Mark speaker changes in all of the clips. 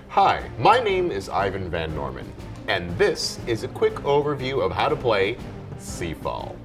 Speaker 1: Hi, my name is Ivan Van Norman, and this is a quick overview of how to play SeaFall.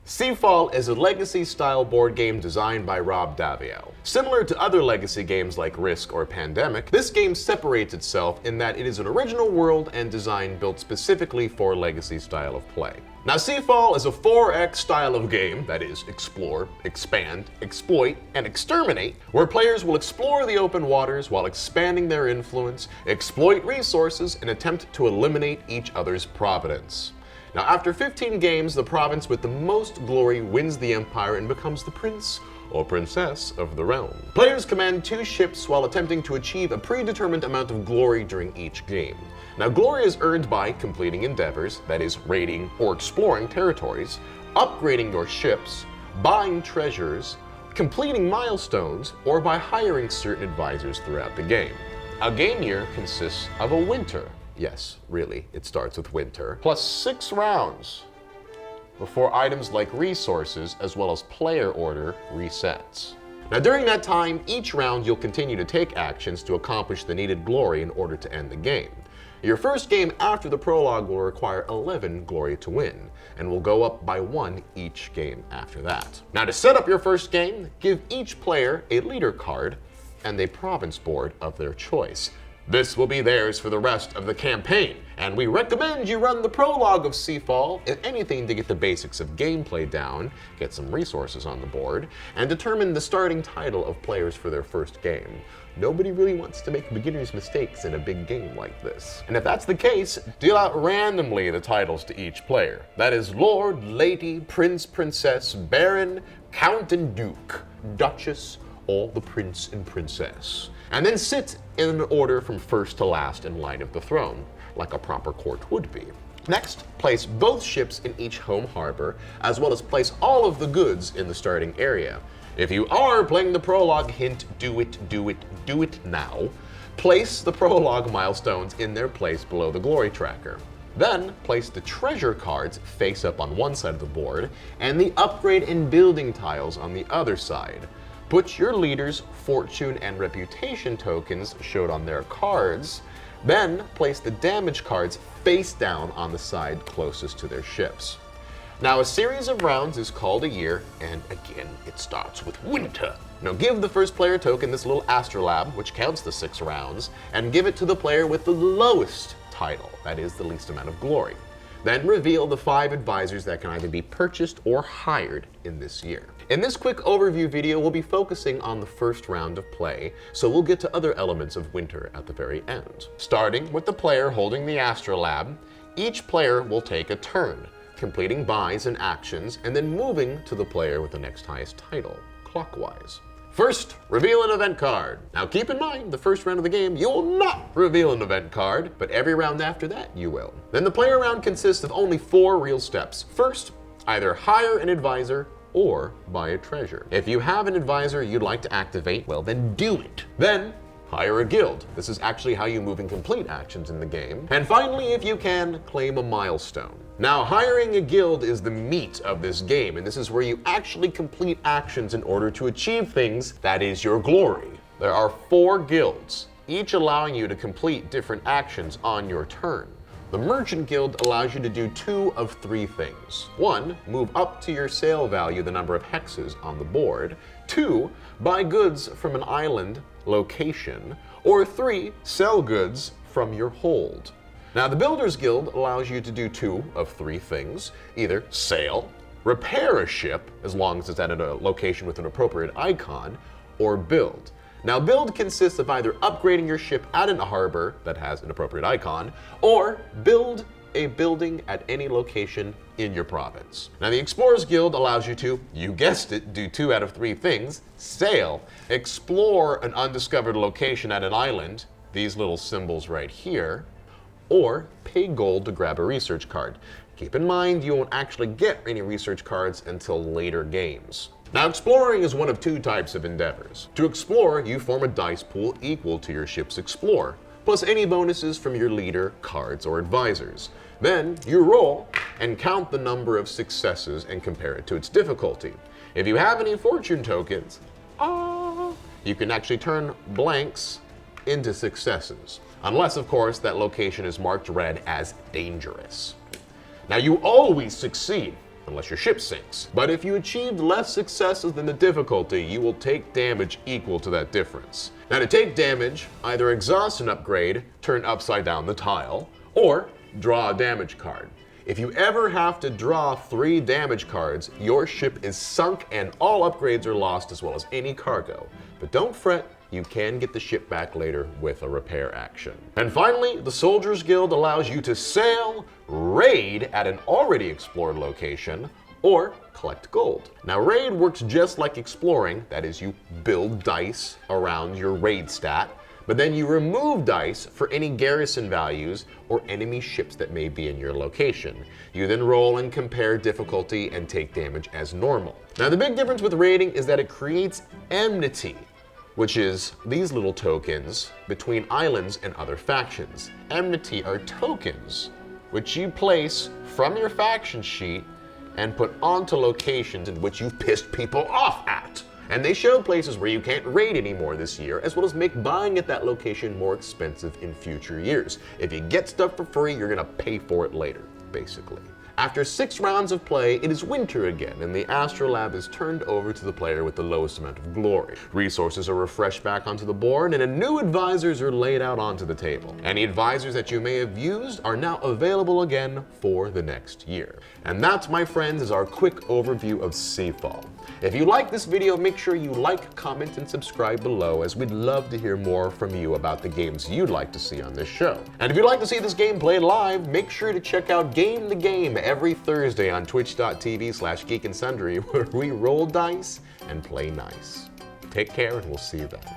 Speaker 1: SeaFall is a legacy-style board game designed by Rob Daviau. Similar to other legacy games like Risk or Pandemic, this game separates itself in that it is an original world and design built specifically for legacy style of play. Now, SeaFall is a 4X style of game, that is, explore, expand, exploit, and exterminate, where players will explore the open waters while expanding their influence, exploit resources, and attempt to eliminate each other's providence. Now, after 15 games, the province with the most glory wins the empire and becomes the prince or princess of the realm. Players command 2 ships while attempting to achieve a predetermined amount of glory during each game. Now, glory is earned by completing endeavors, that is, raiding or exploring territories, upgrading your ships, buying treasures, completing milestones, or by hiring certain advisors throughout the game. A game year consists of a winter. Yes, really, it starts with winter, plus 6 rounds before items like resources as well as player order resets. Now, during that time, each round you'll continue to take actions to accomplish the needed glory in order to end the game. Your first game after the prologue will require 11 glory to win, and will go up by 1 each game after that. Now, to set up your first game, give each player a leader card and a province board of their choice. This will be theirs for the rest of the campaign, and we recommend you run the prologue of SeaFall, if anything, to get the basics of gameplay down, get some resources on the board, and determine the starting title of players for their first game. Nobody really wants to make beginner's mistakes in a big game like this. And if that's the case, deal out randomly the titles to each player. That is Lord, Lady, Prince, Princess, Baron, Count and Duke, Duchess, or the Prince and Princess. And then sit in an order from first to last in line of the throne, like a proper court would be. Next, place both ships in each home harbor, as well as place all of the goods in the starting area. If you are playing the prologue, hint, do it now. Place the prologue milestones in their place below the glory tracker. Then, place the treasure cards face up on one side of the board, and the upgrade and building tiles on the other side. Put your leaders' fortune and reputation tokens showed on their cards, then place the damage cards face down on the side closest to their ships. Now, a series of rounds is called a year, and again, it starts with winter. Now, give the first player token this little astrolabe, which counts the 6 rounds, and give it to the player with the lowest title, that is, the least amount of glory. Then reveal the 5 advisors that can either be purchased or hired in this year. In this quick overview video, we'll be focusing on the first round of play, so we'll get to other elements of winter at the very end. Starting with the player holding the astrolabe, each player will take a turn, completing buys and actions, and then moving to the player with the next highest title, clockwise. First, reveal an event card. Now, keep in mind, the first round of the game, you will not reveal an event card, but every round after that, you will. Then the player round consists of only 4 real steps. First, either hire an advisor or buy a treasure. If you have an advisor you'd like to activate, well, then do it. Then, hire a guild. This is actually how you move and complete actions in the game. And finally, if you can, claim a milestone. Now, hiring a guild is the meat of this game, and this is where you actually complete actions in order to achieve things that is your glory. There are 4 guilds, each allowing you to complete different actions on your turn. The Merchant Guild allows you to do 2 of 3 things. 1, move up to your sale value the number of hexes on the board. 2, buy goods from an island location. Or 3, sell goods from your hold. Now, the Builders Guild allows you to do 2 of 3 things. Either sail, repair a ship, as long as it's at a location with an appropriate icon, or build. Now, build consists of either upgrading your ship at a harbor that has an appropriate icon, or build a building at any location in your province. Now, the Explorers Guild allows you to, you guessed it, do 2 out of 3 things: sail, explore an undiscovered location at an island, these little symbols right here, or pay gold to grab a research card. Keep in mind, you won't actually get any research cards until later games. Now, exploring is one of 2 types of endeavors. To explore, you form a dice pool equal to your ship's explore, plus any bonuses from your leader, cards, or advisors. Then, you roll and count the number of successes and compare it to its difficulty. If you have any fortune tokens, you can actually turn blanks into successes. Unless, of course, that location is marked red as dangerous. Now, you always succeed, unless your ship sinks. But if you achieved less successes than the difficulty, you will take damage equal to that difference. Now, to take damage, either exhaust an upgrade, turn upside down the tile, or draw a damage card. If you ever have to draw 3 damage cards, your ship is sunk and all upgrades are lost, as well as any cargo. But don't fret, you can get the ship back later with a repair action. And finally, the Soldiers Guild allows you to sail, raid at an already explored location, or collect gold. Now, raid works just like exploring, that is, you build dice around your raid stat, but then you remove dice for any garrison values or enemy ships that may be in your location. You then roll and compare difficulty and take damage as normal. Now, the big difference with raiding is that it creates enmity, which is these little tokens between islands and other factions. Enmity are tokens which you place from your faction sheet and put onto locations in which you've pissed people off at. And they show places where you can't raid anymore this year, as well as make buying at that location more expensive in future years. If you get stuff for free, you're gonna pay for it later, basically. After 6 rounds of play, it is winter again, and the Astrolab is turned over to the player with the lowest amount of glory. Resources are refreshed back onto the board, and new advisors are laid out onto the table. Any advisors that you may have used are now available again for the next year. And that, my friends, is our quick overview of SeaFall. If you like this video, make sure you like, comment, and subscribe below, as we'd love to hear more from you about the games you'd like to see on this show. And if you'd like to see this game played live, make sure to check out Game the Game every Thursday on twitch.tv/Geek and Sundry, where we roll dice and play nice. Take care, and we'll see you then.